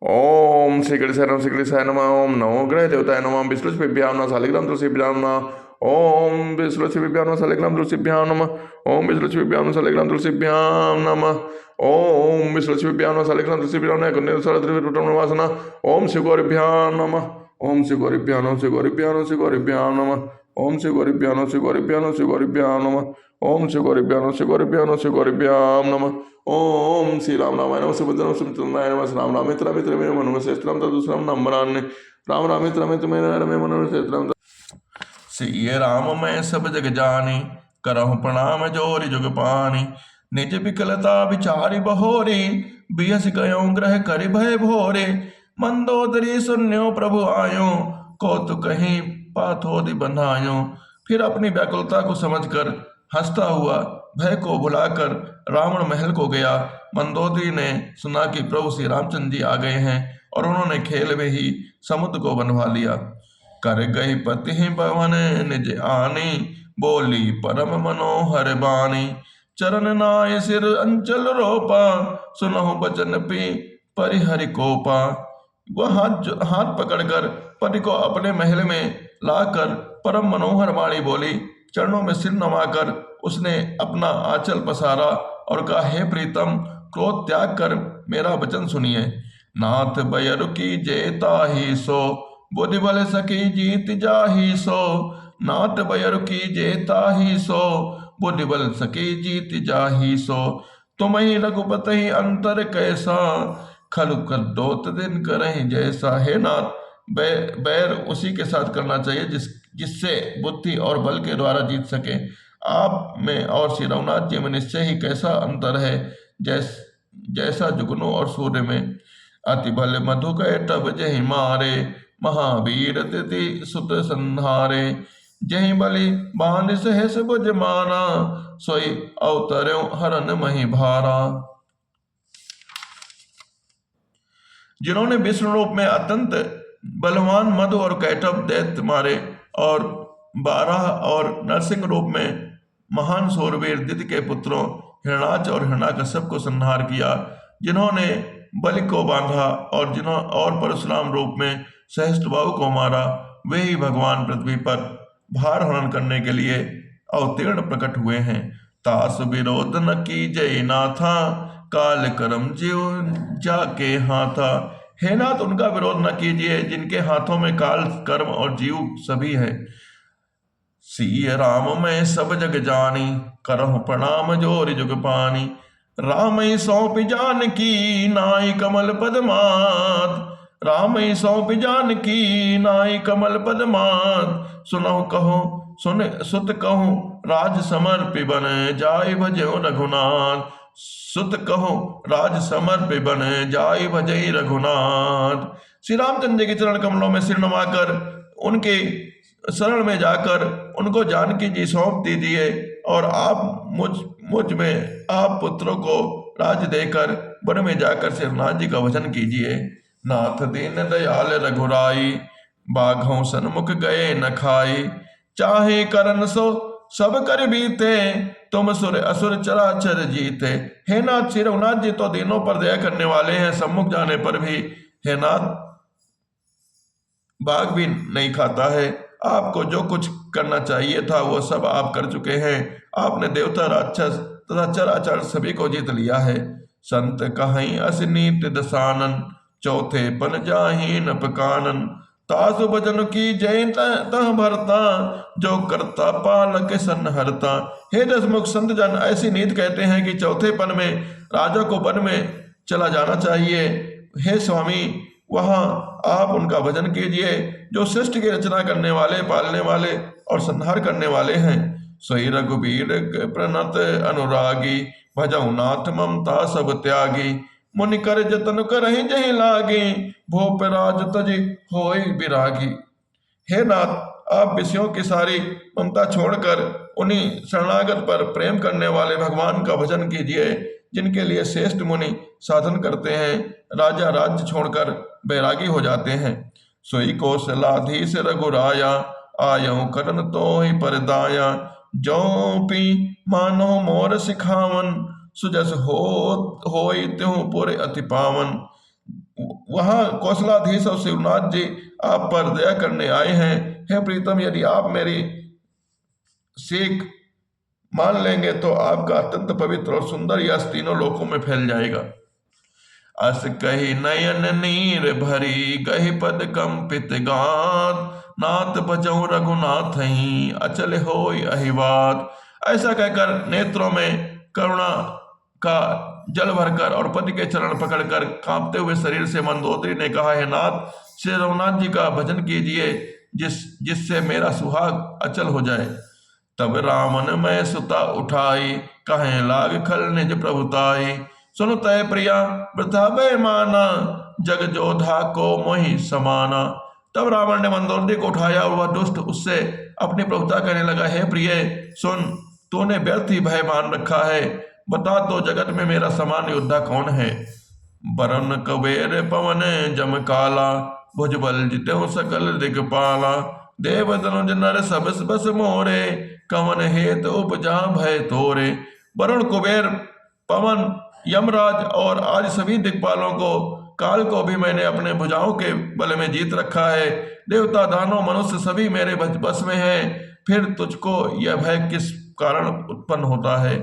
ओम श्री कृष्णाय नमः। ओम नमो ग्रह देवताय नमः। विष्णुभ्यां नमः शालिग्राम तुलसीभ्यां नमः। ओम विष्णुभ्यां नमः शालिग्राम तुलसीभ्यां नमः। ओम विष्णुभ्यां नमः शालिग्राम तुलसीभ्यां नमः। ओम विष्णुभ्यां नमः शालिग्राम तुलसीभ्यां नमः। कन्या ओम शिवगौरीभ्यां नमः। ओम शिवगौरीभ्यां नमः। शिवगौरीभ्यां नमः। शिवगौरीभ्यां नमः। ओम शिवगौरीभ्यां नमः। शिवगौरीभ्यां नमः। शिवगौरीभ्यां नमः। ओम शिवगौरीभ्यां नमः। शिवगौरीभ्यां नमः। शिवगौरीभ्यां नमः। ओम श्री राम रामाय नमः। सुभद्राय सुमित्राय नमः। राम रामित्र मित्र मे मनो श्रेष्ठम तदुसरम नम्बरान्य राम रामित्र मित्र मे मनो श्रेष्ठम। श्री राम मैं सब जग जानी, करहु प्रणाम जोरि जुग पानी। निज विकलता विचारि बहोरे, बियस गयो ग्रह करि भय भोरे। मंदोदरी सुन्यो प्रभु आयो, कौतुक कहीं पाथोदि बंधायो। फिर अपनी व्याकुलता को समझकर हंसता हुआ भय को भुलाकर रावण महल को गया। मंदोदरी ने सुना कि प्रभु श्री रामचंद्र जी आ गए हैं और उन्होंने खेल में ही समुद्र को बनवा लिया। कर गई पति पवन निज आनी, बोली परम मनोहर बानी। चरण नाय सिर अंचल रोपा, सुनहु बचन पी परिहरि कोपा। वह हाथ पकड़कर पति को अपने महल में लाकर परम मनोहर वाणी बोली। चरणों में सिर नवाकर उसने अपना आंचल पसारा और कहा, हे प्रीतम, क्रोध त्याग कर मेरा वचन सुनिए। नाथ बयरु की जेता ही सो, बुद्धि बल सकी जीत जाही सो। नाथ बयरु की जेता ही सो, बुद्धि बल सकी जीत जाही सो। तुम ही रघुपति अंतर कैसा, खलु कर दोत दिन करहि जैसा। हे नाथ, बैर उसी के साथ करना चाहिए जिससे बुद्धि और बल के द्वारा जीत सके। आप में और श्री रघुनाथ जी में निश्चय ही कैसा अंतर है, जैसा जुगनू और सूर्य में। अति बल मधु कैटभ जहि मारे, महावीर तिथि सुत संहारे। जहि बलि बांध सहस भुज माना, सोई अवतर्यो हरन मही भारा। जिन्होंने विष्णु रूप में अत्यंत बलवान मधु और कैटभ दैत्य मारे और 12 और नरसिंह रूप में महान शूरवीर दिति के पुत्रों हिरणाक्ष और हिरण्यकश्यप को संहार किया। जिन्होंने बलि को बांधा और परशुराम रूप में सहस्त्रबाहु को मारा, वे ही भगवान पृथ्वी पर भार हरण करने के लिए अवतीर्ण प्रकट हुए हैं। तास विरोध न की जय नाथा, काल कर्म जीव जाके हाथा। हे नाथ, उनका विरोध न कीजिए जिनके हाथों में काल कर्म और जीव सभी है। सी राम मैं सब जग जानी, करहु प्रणाम जोरि जुग पानी। राम ही सौंप जान की, नाई कमल पदमात। राम ही सौंप जान की, नाई कमल पदमात। सुनहु कहो सुन सुत कहूँ राज समर्पि बन, जाय भजो रघुनाथ। सुत कहो राज समर्पि बन, जाय भजई रघुनाथ। श्री रामचंद्र के चरण कमलों में सिर नवाकर उनके शरण में जाकर उनको जानकी जी सौंप दीजिए और आप मुझ में आप पुत्रों को राज देकर वन में जाकर श्रीनाथ जी का भजन कीजिए। नाथ दीन दयाल रघुराई, बाघों सन्मुख गए न खाई। चाहे करन सो सब कर बीते, तुम सुर असुर चराचर जीते। हे नाथ, श्री रघुनाथ जी तो दीनों पर दया करने वाले हैं, सम्मुख जाने पर भी हे नाथ बाघ भी नहीं खाता है। आपको जो कुछ करना चाहिए था वो सब आप कर चुके हैं। आपने देवता राक्षस तथा चराचर सभी को जीत लिया है। संत कहीं असनीत दसानन, चौथे पन जाही न पकानन। तासु भजन की जय तह भरता, जो करता पालक सन्हरता। हे दसमुख संत जन ऐसी नीति कहते हैं कि चौथे पन में राजा को वन में चला जाना चाहिए। हे स्वामी, वहां आप उनका भजन कीजिए जो सृष्टि की रचना करने वाले, पालने वाले और संहार करने वाले हैं। सोई रघुबीर प्रणत अनुरागी, भजऊ नाथ ममता सब त्यागी। मुनि कर जतन करहि जहि लागी, भोप राज तजि होय विरागी। हे नाथ, आप विषयों की सारी ममता छोड़कर उन्हीं शरणागत पर प्रेम करने वाले भगवान का भजन कीजिए जिनके लिए श्रेष्ठ मुनि साधन करते हैं। राजा राज्य छोड़कर बैरागी हो जाते हैं। सोई कौशलाधीश रघुराया, आयऊ करन तो ही परदाया। जो पी मानो मोर सिखावन, सुजस होई त्यों पुर अति पावन। वहां कौशलाधीश और शिवनाथ जी आप पर दया करने आए हैं। हे प्रीतम, यदि आप मेरी सीख मान लेंगे तो आपका अत्यंत पवित्र और सुंदर यश तीनों लोकों में फैल जाएगा। अस कही नयन नीर भरी, गहि पद कंपित गात, नाथ बजऊ रघुनाथ ही, अचल होय अहिबात। ऐसा कहकर नेत्रों में करुणा का जल भरकर और पति के चरण पकड़कर कांपते हुए शरीर से मंदोदरी ने कहा, हे नाथ, श्री रघुनाथ जी का भजन कीजिए जिससे मेरा सुहाग अचल हो जाए। तब रामन मैं सुता उठाई, कहें लाग खल निज प्रभुताई। सुन तय प्रिया वृथा बेमाना, जग जोधा को मोहि समाना। तब रावण ने मंदोदरी को उठाया और वह दुष्ट उससे अपनी प्रभुता कहने लगा, हे प्रिय सुन, तूने व्यर्थ ही भय मान रखा है। बता तो जगत में मेरा समान योद्धा कौन है। बरन कबेर पवन जम काला, भुजबल जितेहु सकल दिगपाला। देव तनुज नर सब बस मोरे, कवन हेत उपजा भय तोरे। वरुण कुबेर पवन यमराज और आज सभी दिक्पालों को, काल को भी मैंने अपने भुजाओं के बल में जीत रखा है। देवता दानव मनुष्य सभी मेरे बस में हैं। फिर तुझको यह भय किस कारण उत्पन्न होता है।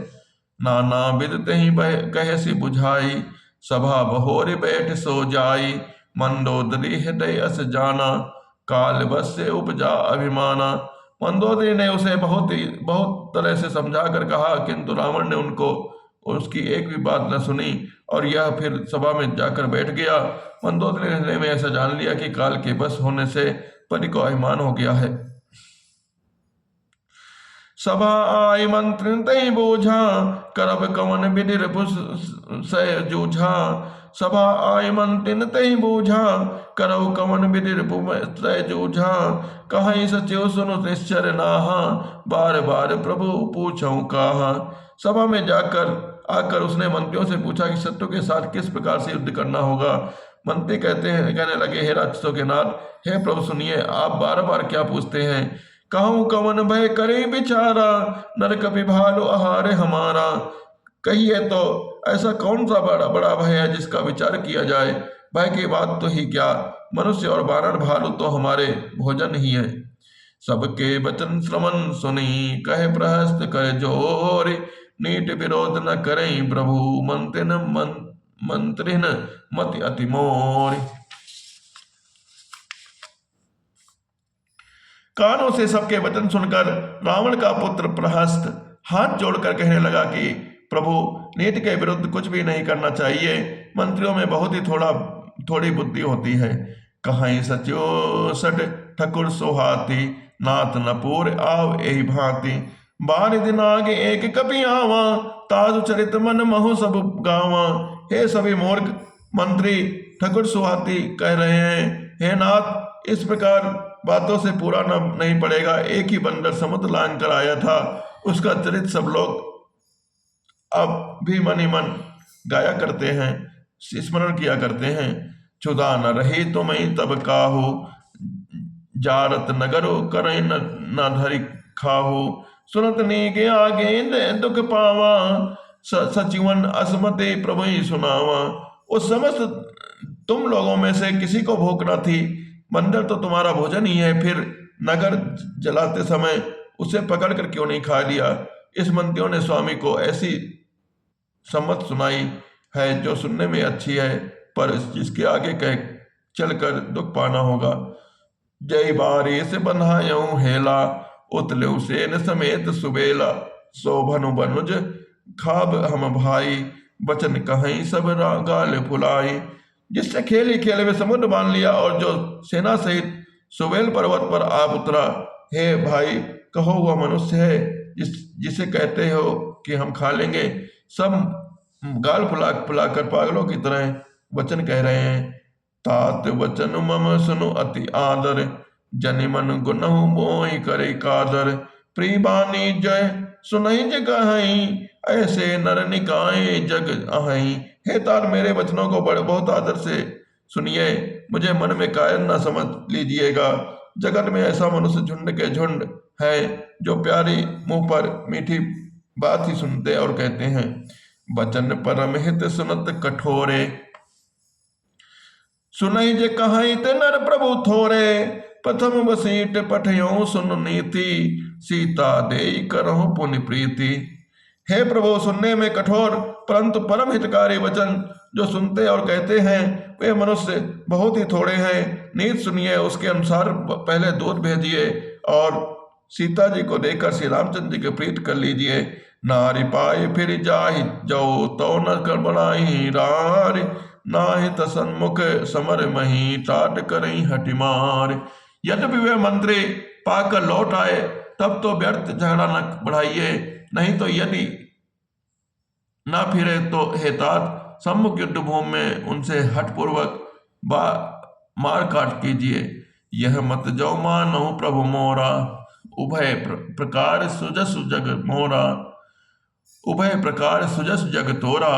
नाना विदते ही कहसी बुझाई, सभा बहोर बैठ सो जाई। मंदोदरी हृदय अस जाना, काल बस से उपजा अभिमाना। मंदोदरी ने उसे बहुत तरह से समझा कर कहा, किंतु रावण ने उसकी एक भी बात न सुनी और यह फिर सभा में जाकर बैठ गया। मंदोदरी ने में ऐसा जान लिया कि काल के बस होने से पति को अभिमान हो गया है। सभा आई मंत्रिन तई बोझा, करब कवन विधि रिपुस सय जूझा। सभा आई मंत्रिन तई बोझा, करब कवन विधि रिपु सय जूझा। कहीं सचिव सुनु निश्चर नाहा, बार बार प्रभु पूछऊं कहा। सभा में आकर उसने मंत्रियों से पूछा कि शत्रु के साथ किस प्रकार से युद्ध करना होगा। मंत्री कहने लगे, हे राक्षसों के नाथ, हे प्रभु सुनिए, आप बार बार क्या पूछते हैं। कहूं कवन भय करे बिचारा, नर कपि भालु आहार हमारा। कहिए तो ऐसा कौन सा बड़ा भय है जिसका विचार किया जाए। भय की बात तो ही क्या, मनुष्य और वानर भालू तो हमारे भोजन ही है। सबके वचन श्रवण सुनी, कहे प्रहस्त कर जोर। नीट विरोध न करें प्रभु, मंत्रिन मति अति मोर। कानों से सबके वचन सुनकर रावण का पुत्र प्रहस्त हाथ जोड़कर कहने लगा कि प्रभु, नीति के विरुद्ध कुछ भी नहीं करना चाहिए। मंत्रियों में बहुत ही थोड़ी बुद्धि होती है। कहीं सचो सट ठकुर सोहाती, नाथ नपुर आव एहि भांति। 12 दिन आगे एक कपि आवा, ताजु चरित मन महु सब गावा। हे सभी मूर्ख मंत्री ठकुर सुहाती कह रहे हैं। हे नाथ, इस प्रकार बातों से पूरा नहीं पड़ेगा। एक ही बंदर समुद्र लांग कर आया था, उसका चरित सब लोग अब भी मन ही मन गाया करते हैं, स्मरण किया करते हैं। क्षुधा न रही तुम्हें तब काहू, जारत नगरो करें न धरि खाहू। सुनत नीके आगे दुख पावा, सचिवन असमते प्रभु सुनावा। उस समस्त तुम लोगों में से किसी को भूख न थी, बंदर तो तुम्हारा भोजन ही है, फिर नगर जलाते समय उसे पकड़ कर क्यों नहीं खा लिया। इस मंत्रियों ने स्वामी को ऐसी सम्मत सुनाई है जो सुनने में अच्छी है, पर जिसके आगे कह चलकर दुख पाना होगा। जय बारी से बंधायूं हेला, उतले सेन समेत सुबेला। शोभनु बनुज खाब हम भाई, बचन कहीं सब गाल फुलाई। जिससे खेल ही खेल में समुद्र बांध लिया और जो सेना सहित सुबेल पर्वत पर आप उतरा। हे भाई, कहो वह मनुष्य है जिसे कहते हो कि हम खा लेंगे। सब गाल फुलाकर पागलों की तरह वचन कह रहे हैं। तात वचन मम सुनु अति आदर, जनि मन गुनहु मोहि करे कादर। प्रीबानी जय सुनहि जग हई, ऐसे नर निकाय जग अहई। हे तात, मेरे वचनों को बहुत आदर से सुनिए, मुझे मन में कायर न समझ लीजिएगा। जगत में ऐसा मनुष्य झुंड के झुंड है जो प्यारी मुंह पर मीठी बात ही सुनते और कहते हैं। वचन परम हित सुनत कठोरे, सुनहि जे कहीं ते नर प्रभु थोरे, प्रथम बसीट पठयो सुन नीति, सीता देई करहु पुनि प्रीति। हे प्रभु, सुनने में कठोर परंतु परम हितकारी वचन जो सुनते और कहते हैं वे मनुष्य बहुत ही थोड़े हैं। नीत सुनिए, उसके अनुसार पहले दूत भेजिए और सीता जी को देकर श्री रामचंद्र जी के प्रीत कर लीजिए। नारी पाए फिर जाहि जो तो न कर बनाई रार, नाहि तसन्मुख समर मही टाट करई हटिमार। यद्यपि वे मंत्री पाकर लौट आए तब तो व्यर्थ झगड़ा न बढ़ाइए, नहीं तो यदि न फिरे तो हेतात सम्मुख युद्ध भूमि में उनसे हठपूर्वक मार काट कीजिए। यह मत जो मानो प्रभु मोरा, उभय प्रकार सुजस जग मोरा, उभय प्रकार सुजस जग तोरा।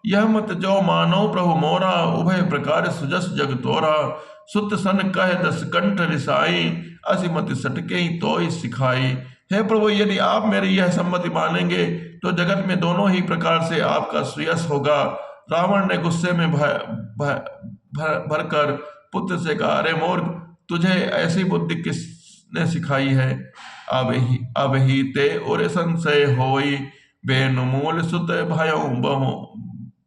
यह मत जो मानो प्रभु मोरा, उभय प्रकार सुजस जग तोरा। सुत सन कह दस कंठ रिसाई, असिमति सटके तो ही सिखाई। हे प्रभु, यदि आप मेरी यह सम्मति मानेंगे तो जगत में दोनों ही प्रकार से आपका श्रेयस होगा। रावण ने गुस्से में भरकर पुत्र से कहा, अरे मूर्ख, तुझे ऐसी बुद्धि किसने सिखाई है? अब ही ते और संशय होई, बेनुमूल सुत भयो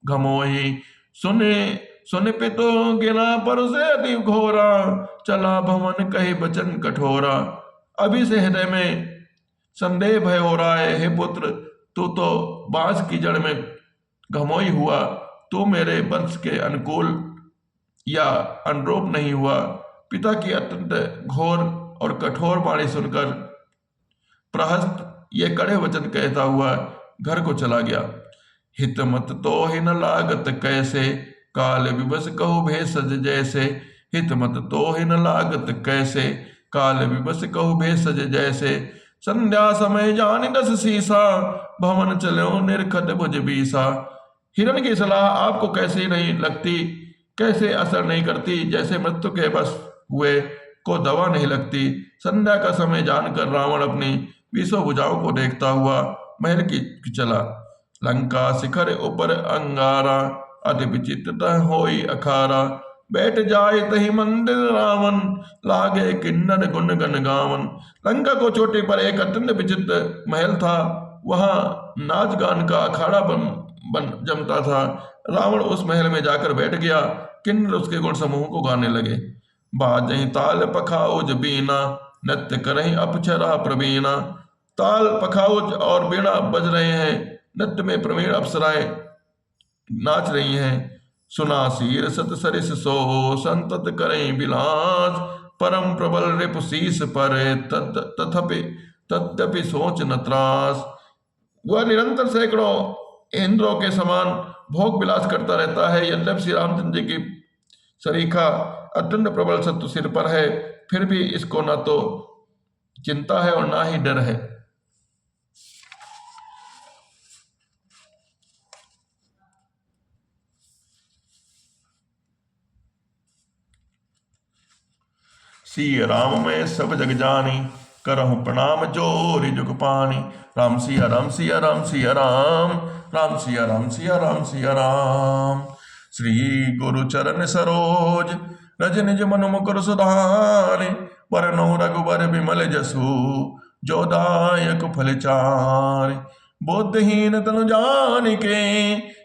घमोही। सुने पे तो गिना पर से अति घोरा, चला भवन कहे बचन कठोरा। अभी से हृदय में संदेह भय हो रहा है। हे पुत्र, तू तो बांस की जड़ में घमोई हुआ, तू मेरे वंश के अनुकूल या अनुरूप नहीं हुआ। पिता की अत्यंत घोर और कठोर वाणी सुनकर प्रहस्त ये कड़े वचन कहता हुआ घर को चला गया। हित मत तो ही न लागत कैसे, काल विवश कहो भेषज जैसे। हित मत तो ही न लागत कैसे, काल विवश कहो भेषज जैसे। संध्या समय जान दस सीसा, भवन चलो निरखत भुज बीसा। हिरण की सलाह आपको कैसे नहीं लगती, कैसे असर नहीं करती, जैसे मृत्यु के बस हुए को दवा नहीं लगती। संध्या का समय जानकर रावण अपनी 20 भुजाओं को देखता हुआ महल की चला। लंका शिखर ऊपर अंगारा, अति विचित्र होई अखारा। बैठ जाए तही मंदिर रावण, लागे किन्नर गुण गन गावन। लंका को चोटी पर एक अत्यंत विचित्र महल था, वहां नाच गान का अखाड़ा बन जमता था। रावण उस महल में जाकर बैठ गया, किन्नर उसके गुण समूह को गाने लगे। बाजही ताल पखाउज बीना, नृत्य करही अपचरा प्रवीणा। ताल पखाउज और बीणा बज रहे हैं, नृत्य में प्रवीण अप्सराएं नाच रही हैं। सुना शीर सत सरिस सो, संतत करें बिलास। परम प्रबल रिपु शीस पर, तद्यपि सोच न त्रास। वह निरंतर सैकड़ों इंद्रों के समान भोग विलास करता रहता है। यद्यपि श्री रामचंद्र जी की सरीखा अत्यंत प्रबल शत्रु सिर पर है, फिर भी इसको न तो चिंता है और ना ही डर है। सिया राम में सब जग जानी, करहु प्रणाम जोरि जुग पानी। राम सिया राम सिया राम सिया राम, राम सिया राम सिया राम सिया राम। श्री गुरु चरण सरोज, रज निज मनु मुकुर सुधारे। वरनौ रघुबर बिमल जसु, जो दायक फल चारि। बुद्धिहीन तनु जानिके,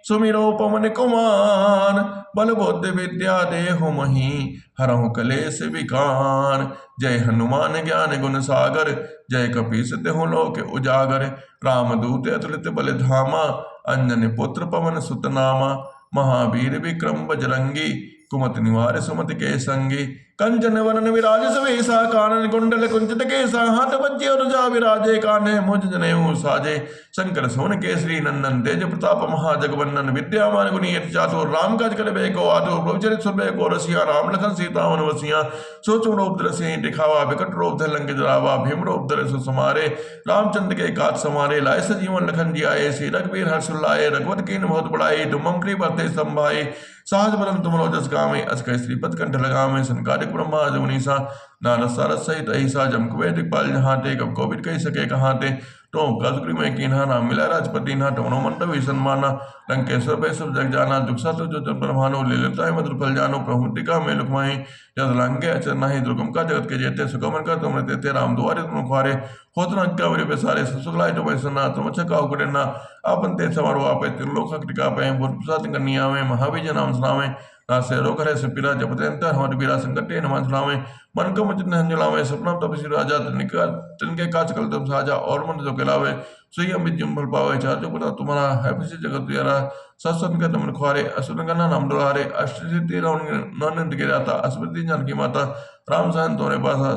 सुमिरो पवन कुमार। बल बुद्धि विद्या देहु मही, हरहु कलेश विकार। जय हनुमान ज्ञान गुण सागर, जय कपीस तिहुँ लोक उजागर। रामदूत अतुलित बल धामा, अंजनी पुत्र पवन सुत नामा। महावीर विक्रम बजरंगी, कुमति निवार सुमति के संगी। कंचन वरन विराज सवेसा, कानन कुंडल कुंचित केसा। हाथ वज्र और ध्वजा विराजे, कान्हे मुझ जनेऊ साजे। शंकर सोन केसरी नंदन, तेज प्रताप महाजगवंदन। विद्यामान गुणी अति चातुर, राम काज करबे को आतुर। प्रभु चरित सुनबे को रसिया, राम लखन सीता मन बसिया। सोचो रूप धरहि दिखावा, विकट रूप धर लंक जरावा। भीम रूप धरे सो समारे, रामचंद्र के काज समारे। लाए सजीवन लखन जियाए, श्री रघुवीर हर्ष लाए। रघुवत कीन बहुत बड़ाई, तुम मम प्रिय भरते संभाई। सहज बदन तुम जस गावे, असकय श्रीपद कंठ लगावे। संकारिक ब्रह्मा जमुनीसा, नारद सारद सहित अहिसा। जम कुबेर दिखपाल जहाते, कब कोविद कही सके कहाते। तो गजगुरी में कीन्हा राम मिला राजपति ना टोनो मंत्र विसन्माना लंकेश्वर पे सब जग जाना दुखसा तो जो जन ब्रह्मानो लीलता है मधुर फल जानो प्रभुतिका में लुकमाई जद लंगे अचर नहीं दुर्गम का जगत के जेते सुगमन का तुम तेते राम दुआरे तुम खुआरे होतना क्या बरे बेसारे सुसुगलाय तो बैसना तुम अच्छा का उकड़े ना अपन ते समारो आपे त्रिलोक टिका पे भूत प्रसाद कन्या में महावीर नाम सुनावे नासे रोग हरे सुपीरा जपते अंतर हमारे बीरा संकटे नमः सुनावे मन को मुझ नंजलावे सपना तपसी राजा तिनके काच कल तुम साजा और मन जो कहलावे सोई अमित जुम्बल पावे चार जो पता तुम्हारा है पसी जगत यारा सत्संग का तुम खुआरे असुर गना नाम दुलारे अष्ट सिद्धि नंद के दाता अस्मृति जानकी माता राम सहन तोरे पासा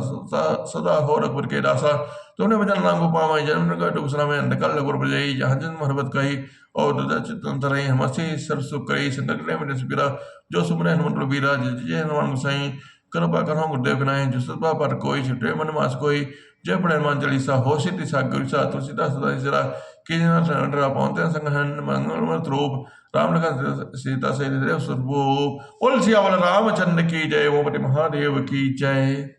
सदा हो रखबर के दासा तूने भजन नाम को पावे जन्म का टुकसरा में अंधकार लगोर बजाई जहाँ जन मरबत कही और दुदा चितंतर रही हमसे सब सुख करी संकट में सुपीरा जो सुमरे हनुमंत बीरा जय हनुमान गोसाई कृपा करो गुरुदेव विनाय जो सतबा पर कोई छुटे मन मास कोई जय पढ़े हनुमान चालीसा हो सिद्धि सा गुरुसा तुलसीदास सदा सिरा की जना डरा पहुंचते संगहन मंगल रूप राम लखन सीता सहित देव स्वरूप बोल सियावर रामचंद्र की जय ओम महादेव की जय।